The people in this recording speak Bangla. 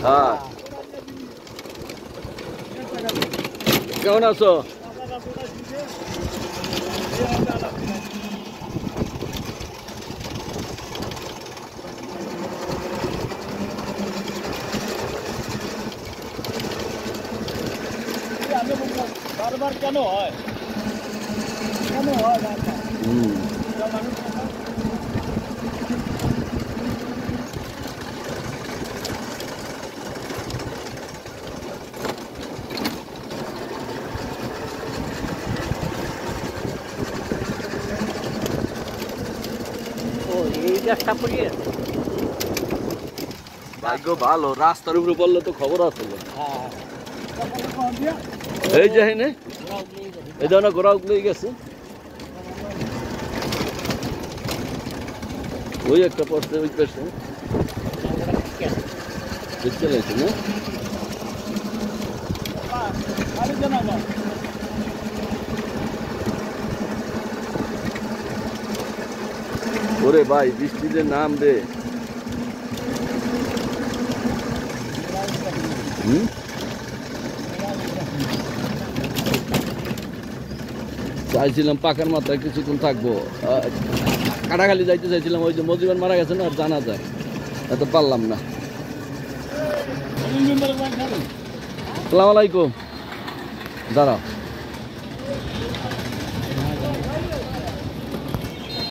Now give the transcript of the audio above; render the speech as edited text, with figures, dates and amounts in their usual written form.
হ্যাঁ, কেমন আছো? বারবার কেন হয় এই গাছটা পড়িয়ে ভাগ্য ভালো, রাস্তার উপরে বললে তো খবর আছে। এই যে হেনে এই ধরনের ঘোরা উগলেই গেছে, ওই একটা পড়ছে ওই পেছে দেখতে লাগছে না। ওরে ভাই বৃষ্টিতে নাম রে। চাইছিলাম পাকার মাথায় কিছুক্ষণ থাকবো, কাটাখালি যাইতে চাইছিলাম, ওই যে মজিবার মারা গেছে না, আর জানা যায় এত পারলাম না। সালাম আলাইকুম, দাঁড়াও।